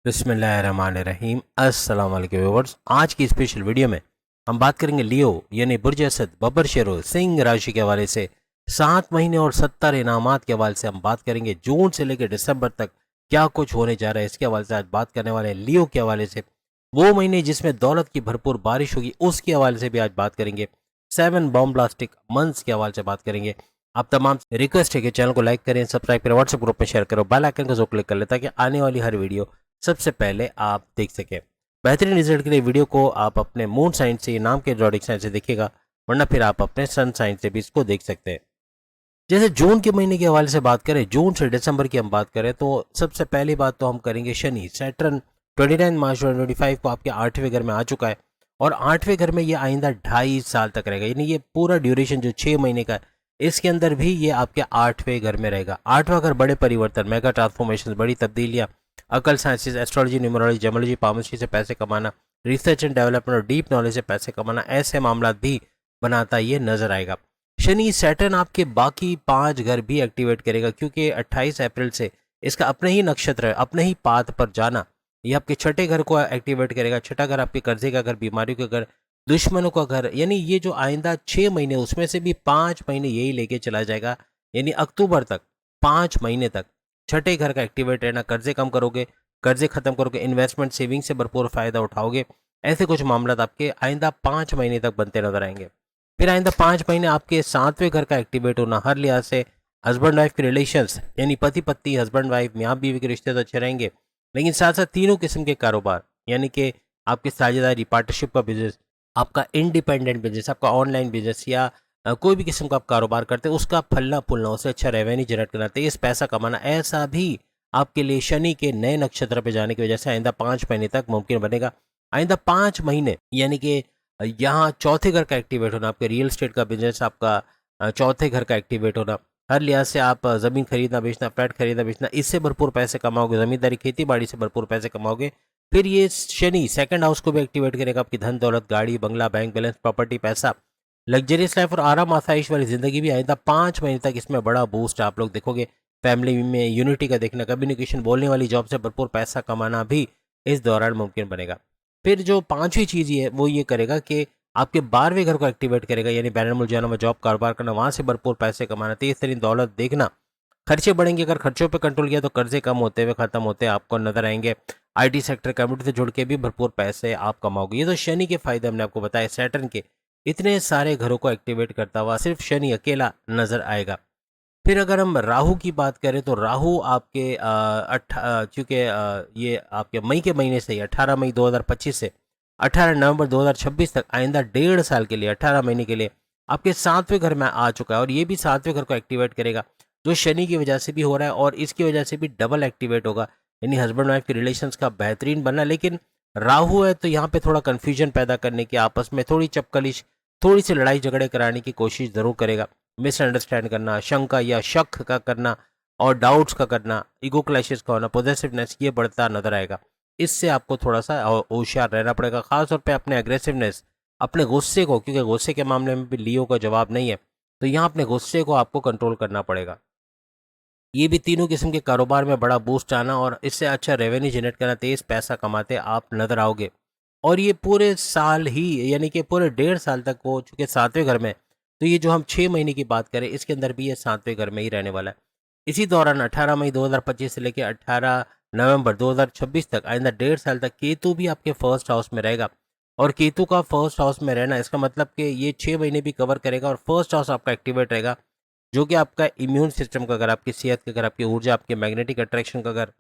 बिस्मिल्लाहिर्रहमानिर्रहीम। अस्सलाम वालेकुम व्यूअर्स। आज की स्पेशल वीडियो में हम बात करेंगे लियो यानी बुर्ज असद बब्बर शेरो सिंह राशि के हवाले से 7 महीने और 70 इनामात के हवाले से हम बात करेंगे। जून से लेकर दिसंबर तक क्या कुछ होने जा रहा है इसके हवाले से आज बात करने वाले हैं। लियो के हवाले से वो महीने जिसमें दौलत की भरपूर बारिश होगी उसके हवाले से भी आज बात करेंगे। 7 बॉम्बास्टिक मंथ्स के हवाले से बात करेंगे। आप तमाम रिक्वेस्ट है कि चैनल को लाइक करें, सब्सक्राइब करें, व्हाट्सएप ग्रुप में शेयर करो, बेल आइकन को जो क्लिक कर लें ताकि आने वाली हर वीडियो सबसे पहले आप देख सकें। बेहतरीन रिजल्ट के लिए वीडियो को आप अपने मून साइन से, नाम के जॉडिक साइन से देखिएगा, वरना फिर आप अपने सन साइन से भी इसको देख सकते हैं। जैसे जून के महीने के हवाले से बात करें, जून से दिसंबर की हम बात करें तो सबसे पहली बात तो हम करेंगे शनि। सैटर्न 29 मार्च 2025 को आपके 8वें घर में आ चुका है और 8वें घर में ये आइंदा 2.5 साल तक रहेगा। यानी ये पूरा ड्यूरेशन जो 6 महीने का है इसके अंदर भी ये आपके 8वें घर में रहेगा। 8वां घर बड़े परिवर्तन, मेगा ट्रांसफॉर्मेशन, बड़ी तब्दीलियां, अकल, साइंसेज, एस्ट्रोलॉजी, न्यूमरोलॉजी, जेमोलॉजी, पामोलॉजी से पैसे कमाना, रिसर्च एंड डेवलपमेंट और डीप नॉलेज से पैसे कमाना, ऐसे मामला भी बनाता ये नजर आएगा। शनि सैटर्न आपके बाकी 5 घर भी एक्टिवेट करेगा क्योंकि 28 अप्रैल से इसका अपने ही नक्षत्र है, अपने ही पाथ पर जाना, ये आपके छठे घर को एक्टिवेट करेगा। छठा घर आपके कर्जे का घर, बीमारियों का घर, दुश्मनों का घर। यानी ये जो आइंदा 6 महीने उसमें से भी 5 महीने यही लेके चला जाएगा। यानी अक्टूबर तक 5 महीने तक छठे घर का एक्टिवेट रहना। कर्जे कम करोगे, कर्जे खत्म करोगे, इन्वेस्टमेंट सेविंग से भरपूर फायदा उठाओगे। ऐसे कुछ मामला आपके आइंदा 5 महीने तक बनते नजर आएंगे। फिर आइंदा 5 महीने आपके 7वें घर का एक्टिवेट होना, हर लिहाज से हस्बैंड वाइफ के रिलेशंस यानी पति पत्नी, हस्बैंड वाइफ, मियाँ बीवी के रिश्ते तो अच्छे रहेंगे, लेकिन साथ साथ तीनों किस्म के कारोबार यानी कि आपकी साझेदारी, पार्टनरशिप का बिजनेस, आपका इंडिपेंडेंट बिजनेस, आपका ऑनलाइन बिजनेस या कोई भी किस्म का आप कारोबार करते हैं उसका फलना फूलना, उससे अच्छा रेवेन्यू जनरेट करना, तेज पैसा कमाना, ऐसा भी आपके लिए शनि के नए नक्षत्र पर जाने की वजह से आइंदा 5 महीने तक मुमकिन बनेगा। आइंदा 5 महीने यानी कि यहाँ चौथे घर का एक्टिवेट होना, आपके रियल एस्टेट का बिजनेस, आपका चौथे घर का एक्टिवेट होना, हर लिहाज से आप ज़मीन खरीदना बेचना, फ्लैट खरीदना बेचना, इससे भरपूर पैसे कमाओगे, ज़मींदारी खेती बाड़ी से भरपूर पैसे कमाओगे। फिर ये शनि सेकंड हाउस को भी एक्टिवेट करेगा, आपकी धन दौलत, गाड़ी बंगला, बैंक बैलेंस, प्रॉपर्टी, पैसा, लग्जरियस लाइफ और आराम आसाइश वाली ज़िंदगी भी आइंदा 5 महीने तक इसमें बड़ा बूस्ट आप लोग देखोगे। फैमिली में यूनिटी का देखना, कम्युनिकेशन, बोलने वाली जॉब से भरपूर पैसा कमाना भी इस दौरान मुमकिन बनेगा। फिर जो पांचवी चीज़ ये है वो ये करेगा कि आपके 12वें घर को एक्टिवेट करेगा, यानी बैरन मुल्क जाना, जॉब कारोबार करना, वहाँ से भरपूर पैसे कमाना, तेज तरीन दौलत देखना। खर्चे बढ़ेंगे, अगर खर्चों पे कंट्रोल किया तो कर्जे कम होते हुए खत्म होते आपको नजर आएंगे। आईटी सेक्टर, कंप्यूटर से जुड़ के भी भरपूर पैसे आप कमाओगे। ये तो शनि के फायदे हमने आपको बताया। सैटर्न के इतने सारे घरों को एक्टिवेट करता हुआ सिर्फ शनि अकेला नजर आएगा। फिर अगर हम राहु की बात करें तो राहु आपके चूंकि ये आपके मई के महीने से ही 18 मई 2025 से 18 नवंबर 2026 तक आइंदा 1.5 साल के लिए, 18 महीने के लिए आपके 7वें घर में आ चुका है और ये भी 7वें घर को एक्टिवेट करेगा, जो शनि की वजह से भी हो रहा है और इसकी वजह से भी डबल एक्टिवेट होगा। यानी हस्बैंड वाइफ के रिलेशंस का बेहतरीन बनना। लेकिन राहु है तो यहाँ पे थोड़ा कन्फ्यूजन पैदा करने की, आपस में थोड़ी चपकलिश, थोड़ी सी लड़ाई झगड़े कराने की कोशिश जरूर करेगा। मिसअंडरस्टैंड करना, शंका या शक का करना और डाउट्स का करना, ईगो क्लैशेस का होना, पॉजिटिवनेस ये बढ़ता नजर आएगा। इससे आपको थोड़ा सा होशियार रहना पड़ेगा, खासतौर पे अपने अग्रेसिवनेस, अपने गुस्से को, क्योंकि गुस्से के मामले में भी लियो का जवाब नहीं है, तो यहाँ अपने गुस्से को आपको कंट्रोल करना पड़ेगा। ये भी तीनों किस्म के कारोबार में बड़ा बूस्ट आना और इससे अच्छा रेवेन्यू जनरेट करना, तेज पैसा कमाते आप नजर आओगे। और ये पूरे साल ही यानी कि पूरे 1.5 साल तक वो चूंकि 7वें घर में, तो ये जो हम 6 महीने की बात करें इसके अंदर भी ये 7वें घर में ही रहने वाला है। इसी दौरान 18 मई 2025 से लेकर 18 नवंबर 2026 तक आइंदा 1.5 साल तक केतु भी आपके फर्स्ट हाउस में रहेगा। और केतु का फर्स्ट हाउस में रहना इसका मतलब कि ये 6 महीने भी कवर करेगा और फर्स्ट हाउस आपका एक्टिवेट रहेगा, जो कि आपका इम्यून सिस्टम का घर, आपकी सेहत का घर, आपकी ऊर्जा, आपके मैग्नेटिक अट्रैक्शन का घर,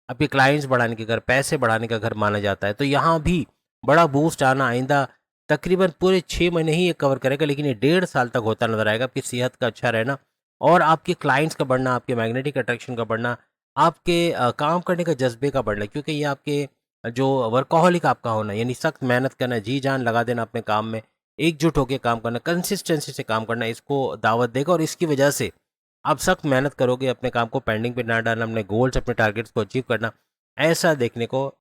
आपके क्लाइंट्स बढ़ाने के घर, पैसे बढ़ाने का घर माना जाता है। तो यहाँ भी बड़ा बूस्ट आना आइंदा तकरीबन पूरे 6 महीने ही ये कवर करेगा, लेकिन ये 1.5 साल तक होता नजर आएगा। आपकी सेहत का अच्छा रहना और आपके क्लाइंट्स का बढ़ना, आपके मैग्नेटिक अट्रैक्शन का बढ़ना, आपके काम करने का जज्बे का बढ़ना, क्योंकि ये आपके जो वर्कहोलिक आपका होना, यानी सख्त मेहनत करना, जी जान लगा देना अपने काम में, एकजुट होकर काम करना, कंसिस्टेंसी से काम करना, इसको दावत देगा। और इसकी वजह से आप सख्त मेहनत करोगे, अपने काम को पेंडिंग पे ना डालना, अपने गोल्स, अपने टारगेट्स को अचीव करना, ऐसा देखने को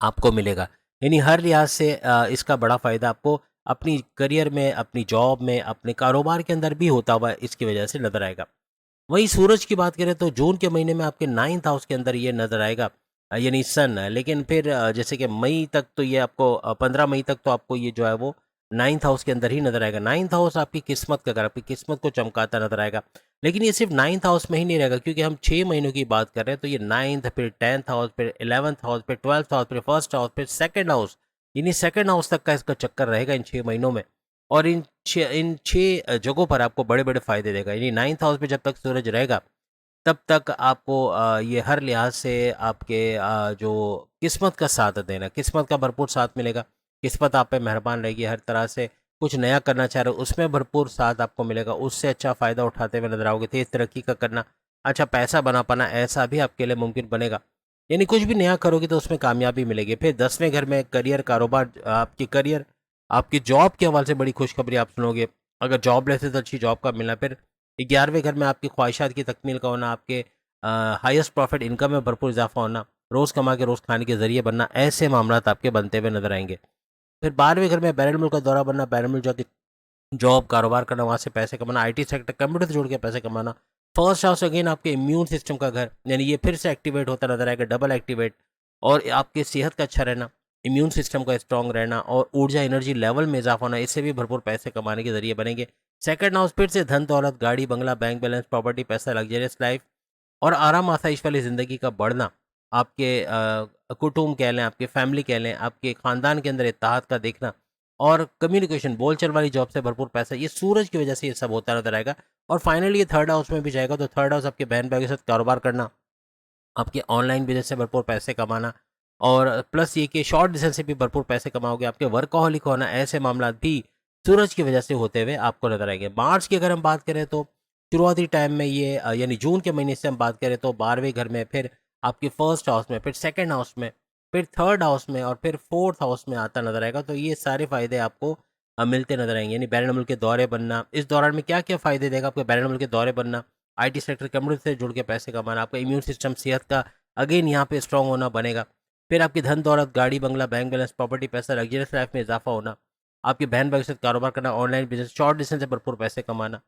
आपको मिलेगा। यानी हर लिहाज से इसका बड़ा फ़ायदा आपको अपनी करियर में, अपनी जॉब में, अपने कारोबार के अंदर भी होता हुआ इसकी वजह से नज़र आएगा। वहीं सूरज की बात करें तो जून के महीने में आपके 9th हाउस के अंदर ये नज़र आएगा। यानी सन है। लेकिन फिर जैसे कि मई तक तो ये आपको 15 मई तक तो आपको ये जो है वो नाइन्थ हाउस के अंदर ही नजर आएगा। नाइन्थ हाउस आपकी किस्मत का घर, आपकी किस्मत को चमकाता नजर आएगा। लेकिन ये सिर्फ नाइन्थ हाउस में ही नहीं रहेगा, क्योंकि हम 6 महीनों की बात कर रहे हैं। तो ये नाइन्थ, फिर 10th हाउस, फिर 11th हाउस, फिर 12th हाउस, फिर फर्स्ट हाउस, फिर सेकंड हाउस, यानी सेकंड हाउस तक का इसका चक्कर रहेगा इन 6 महीनों में। और इन छः जगहों पर आपको बड़े बड़े फायदे देगा। यानी नाइन्थ हाउस में जब तक सूरज रहेगा तब तक आपको ये हर लिहाज से आपके जो किस्मत का साथ देना, किस्मत का भरपूर साथ मिलेगा। किस्मत आप पे मेहरबान रहेगी हर तरह से। कुछ नया करना चाह रहे हो उसमें भरपूर साथ आपको मिलेगा, उससे अच्छा फ़ायदा उठाते हुए नजर आओगे। तेज़ तरक्की का करना, अच्छा पैसा बना पाना, ऐसा भी आपके लिए मुमकिन बनेगा। यानी कुछ भी नया करोगे तो उसमें कामयाबी मिलेगी। फिर 10वें घर में करियर, कारोबार, आपकी करियर, आपकी जॉब के हवाले से बड़ी खुशखबरी आप सुनोगे। अगर जॉब लेते तो अच्छी जॉब का मिलना। फिर 11वें घर में आपकी ख्वाहिशात की तकमील का होना, आपके हाईएस्ट प्रॉफिट इनकम में भरपूर इजाफा होना, रोज़ कमा के रोज़ खाने के ज़रिए बनना, ऐसे मामलात आपके बनते हुए नजर आएंगे। फिर 12वें घर में बैरन मुल्क का दौरा बनना, बैरन मुल्क जाके जॉब, कारोबार करना, वहाँ से पैसे कमाना, आईटी सेक्टर, कंप्यूटर से जुड़ के पैसे कमाना। फर्स्ट हाउस अगेन आपके इम्यून सिस्टम का घर, यानी ये फिर से एक्टिवेट होता नजर आएगा, डबल एक्टिवेट। और आपकी सेहत का अच्छा रहना, इम्यून सिस्टम का स्ट्रांग रहना और ऊर्जा एनर्जी लेवल में इजाफा होना, इससे भी भरपूर पैसे कमाने के जरिए बनेंगे। सेकंड हाउस फिर से धन दौलत, गाड़ी बंगला, बैंक बैलेंस, प्रॉपर्टी, पैसा, लग्जरियस लाइफ और आराम आसाइश वाली ज़िंदगी का बढ़ना। आपके कुटुंब कह लें, आपके फैमिली कह लें, आपके ख़ानदान के अंदर इत्तेहाद का देखना और कम्युनिकेशन, बोलचाल वाली जॉब से भरपूर पैसा, ये सूरज की वजह से ये सब होता नजर आएगा। और फाइनली ये थर्ड हाउस में भी जाएगा। तो थर्ड हाउस आपके बहन भाई के साथ कारोबार करना, आपके ऑनलाइन बिजनेस से भरपूर पैसे कमाना और प्लस ये कि शॉर्ट डिस्टेंस से भी भरपूर पैसे कमाओगे। आपके वर्कहोलिक होना, ऐसे मामला भी सूरज की वजह से होते हुए आपको नजर आएंगे। मार्च की अगर हम बात करें तो शुरुआती टाइम में ये यानी जून के महीने से हम बात करें तो 12वें घर में, फिर आपके फर्स्ट हाउस में, फिर सेकंड हाउस में, फिर थर्ड हाउस में और फिर फोर्थ हाउस में आता नजर आएगा। तो ये सारे फायदे आपको मिलते नजर आएंगे। यानी बैरन मुल्क के दौरे बनना, इस दौरान में क्या क्या फायदे देगा आपको? बैरन मुल्क के दौरे बनना, आईटी सेक्टर, कंप्यूटर से जुड़ के पैसे कमाना, आपका इम्यून सिस्टम, सेहत का अगेन यहाँ पे स्ट्रांग होना बनेगा। फिर आपकी धन दौलत, गाड़ी बंगला, बैंक बैलेंस, प्रॉपर्टी, पैसा, लग्जरियस लाइफ में इजाफा होना, आपके बहन भाई के साथ कारोबार करना, ऑनलाइन बिजनेस, शॉर्ट डिस्टेंस से भरपूर पैसे कमाना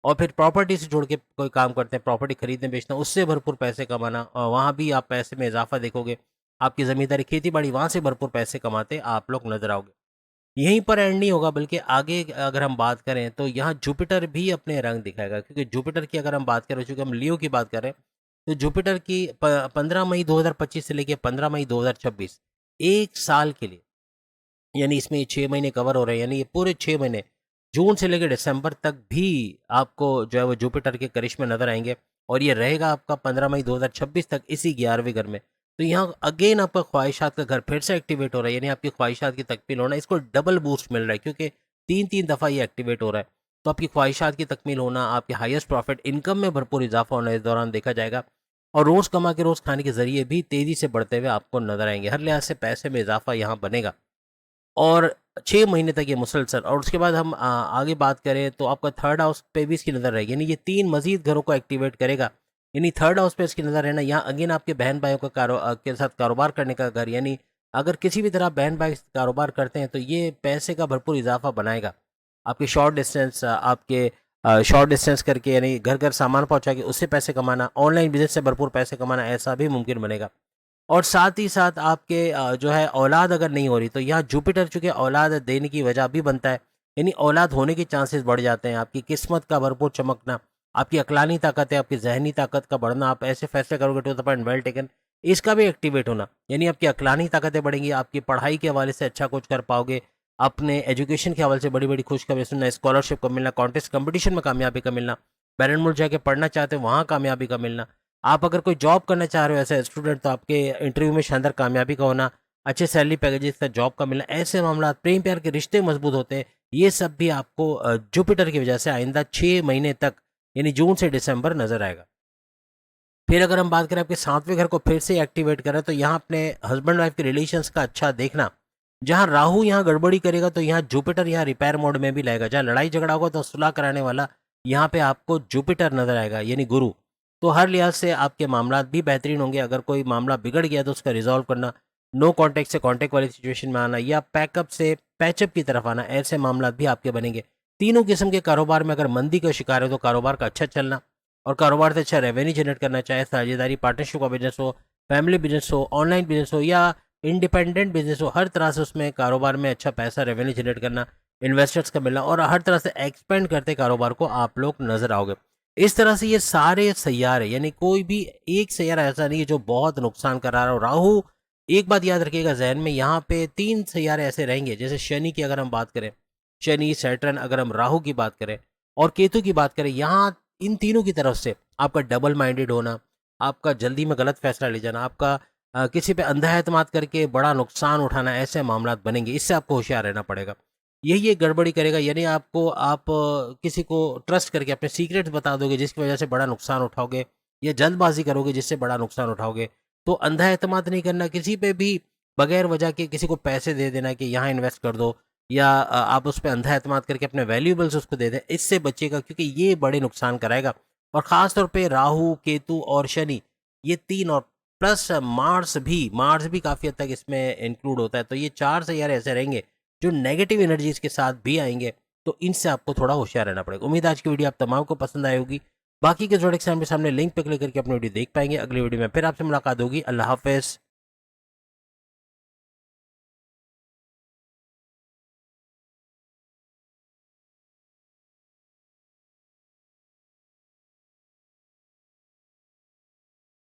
और फिर प्रॉपर्टी से जुड़ के कोई काम करते हैं, प्रॉपर्टी खरीदने बेचना, उससे भरपूर पैसे कमाना और वहाँ भी आप पैसे में इजाफा देखोगे। आपकी ज़मींदारी, खेती बाड़ी, वहाँ से भरपूर पैसे कमाते आप लोग नजर आओगे। यहीं पर एंड नहीं होगा, बल्कि आगे अगर हम बात करें तो यहाँ जुपिटर भी अपने रंग दिखाएगा। क्योंकि जुपिटर की अगर हम बात करें, चूंकि हम लियो की बात करें, तो जुपिटर की 15 मई 2025 से लेकर 15 मई 2026, एक साल के लिए, यानी इसमें ये 6 महीने कवर हो रहे हैं। यानी ये पूरे 6 महीने जून से लेकर दिसंबर तक भी आपको जो है वो जुपिटर के करिश्मे नजर आएंगे। और ये रहेगा आपका 15 मई 2026 तक इसी 11वें घर में। तो यहाँ अगेन आपका ख्वाहिशात का घर फिर से एक्टिवेट हो रहा है, यानी आपकी ख्वाहिशात की तकमील होना, इसको डबल बूस्ट मिल रहा है क्योंकि तीन तीन दफ़ा ये एक्टिवेट हो रहा है। तो आपकी ख्वाहिशात की तकमील होना, आपके हाईएस्ट प्रॉफिट इनकम में भरपूर इजाफा होना इस दौरान देखा जाएगा। और रोज़ कमा के रोज़ खाने के जरिए भी तेज़ी से बढ़ते हुए आपको नजर आएंगे। हर लिहाज से पैसे में इजाफा यहाँ बनेगा और 6 महीने तक ये मुसलसल। और उसके बाद हम आगे बात करें तो आपका थर्ड हाउस पे भी इसकी नज़र रहेगी, यानी ये 3 मज़ीद घरों को एक्टिवेट करेगा। यानी थर्ड हाउस पे इसकी नज़र रहना, यहाँ अगेन आपके बहन भाइयों का के साथ कारोबार करने का घर, यानी अगर किसी भी तरह बहन भाई कारोबार करते हैं तो ये पैसे का भरपूर इजाफा बनाएगा। आपके शॉर्ट डिस्टेंस, आपके शॉर्ट डिस्टेंस करके यानी घर घर सामान पहुंचा के उससे पैसे कमाना, ऑनलाइन बिजनेस से भरपूर पैसे कमाना, ऐसा भी मुमकिन बनेगा। और साथ ही साथ आपके जो है औलाद अगर नहीं हो रही तो यहाँ जुपिटर चूंकि औलाद देने की वजह भी बनता है, यानी औलाद होने के चांसेस बढ़ जाते हैं। आपकी किस्मत का भरपूर चमकना, आपकी अकलानी ताकत है, आपकी जहनी ताकत का बढ़ना, आप ऐसे फैसले करोगे to the point, well taken, इसका भी एक्टिवेट होना, यानी आपकी अकलानी ताकतें बढ़ेंगी। आपकी पढ़ाई के हवाले से अच्छा कुछ कर पाओगे, अपने एजुकेशन के हवाले से बड़ी बड़ी खुशखबरी सुनना, स्कॉलरशिप का मिलना, कॉन्टेस्ट कंपटीशन में कामयाबी का मिलना, बैरन मुल्क जाके पढ़ना चाहते हैं वहाँ कामयाबी का मिलना। आप अगर कोई जॉब करना चाह रहे हो एज ए स्टूडेंट तो आपके इंटरव्यू में शानदार कामयाबी का होना, अच्छे सैलरी पैकेजेस का जॉब का मिलना, ऐसे मामला, प्रेम प्यार के रिश्ते मजबूत होते हैं, ये सब भी आपको जुपिटर की वजह से आइंदा 6 महीने तक, यानी जून से दिसंबर नजर आएगा। फिर अगर हम बात करें आपके 7वें घर को फिर से एक्टिवेट करें तो यहाँ अपने हस्बैंड वाइफ के रिलेशंस का अच्छा देखना। जहाँ राहु यहाँ गड़बड़ी करेगा तो यहाँ जुपिटर यहाँ रिपेयर मोड में भी लाएगा। जहाँ लड़ाई झगड़ा होगा तो सुलह कराने वाला यहाँ पे आपको जुपिटर नजर आएगा, यानी गुरु। तो हर लिहाज से आपके मामला भी बेहतरीन होंगे। अगर कोई मामला बिगड़ गया तो उसका रिजॉल्व करना, नो कॉन्टैक्ट से कॉन्टैक्ट वाली सिचुएशन में आना या पैकअप से पैचअप की तरफ आना, ऐसे मामला भी आपके बनेंगे। तीनों किस्म के कारोबार में अगर मंदी का शिकार है तो कारोबार का अच्छा चलना, और कारोबार से अच्छा रेवेन्यू जनरेट करना, चाहे साझेदारी, पार्टनरशिप का बिजनेस हो, फैमिली बिजनेस हो, ऑनलाइन बिजनेस हो या इंडिपेंडेंट बिजनेस हो, हर तरह से उसमें कारोबार में अच्छा पैसा रेवेन्यू जनरेट करना, इन्वेस्टर्स का मिलना और हर तरह से एक्सपेंड करते कारोबार को आप लोग नजर आओगे। इस तरह से ये सारे सैयारे, यानी कोई भी एक सैयारा ऐसा नहीं है जो बहुत नुकसान करा रहा हो। राहु, एक बात याद रखिएगा जहन में, यहाँ पे 3 सैयारे ऐसे रहेंगे, जैसे शनि की अगर हम बात करें, शनि, सैटर्न, अगर हम राहु की बात करें और केतु की बात करें, यहाँ इन तीनों की तरफ से आपका डबल माइंडेड होना, आपका जल्दी में गलत फैसला ले जाना, आपका किसी पे अंधा एतमाद करके बड़ा नुकसान उठाना, ऐसे मामलात बनेंगे। इससे आपको होशियार रहना पड़ेगा। यही एक गड़बड़ी करेगा, यानी आप किसी को ट्रस्ट करके अपने सीक्रेट्स बता दोगे जिसकी वजह से बड़ा नुकसान उठाओगे, या जल्दबाजी करोगे जिससे बड़ा नुकसान उठाओगे। तो अंधा एतमाद नहीं करना, किसी पे भी बगैर वजह के किसी को पैसे दे देना कि यहाँ इन्वेस्ट कर दो, या आप उस पर अंधा एतमाद करके अपने वैल्यूएबल्स उसको दे दें, इससे बचिएगा क्योंकि ये बड़े नुकसान कराएगा। और ख़ास तौर पे राहु, केतु और शनि, ये 3 और प्लस मार्स भी काफ़ी हद तक इसमें इंक्लूड होता है। तो ये 4 सैयारे ऐसे रहेंगे जो नेगेटिव एनर्जीज़ के साथ भी आएँगे, तो इनसे आपको थोड़ा होशियार रहना पड़ेगा। उम्मीद है आज की वीडियो आप तमाम को पसंद आई होगी। बाकी के ज़ोडिएक साइन के सामने लिंक पे क्लिक करके अपनी वीडियो देख पाएँगे। अगली वीडियो में फिर आपसे मुलाकात होगी। अल्लाह हाफ़िज़।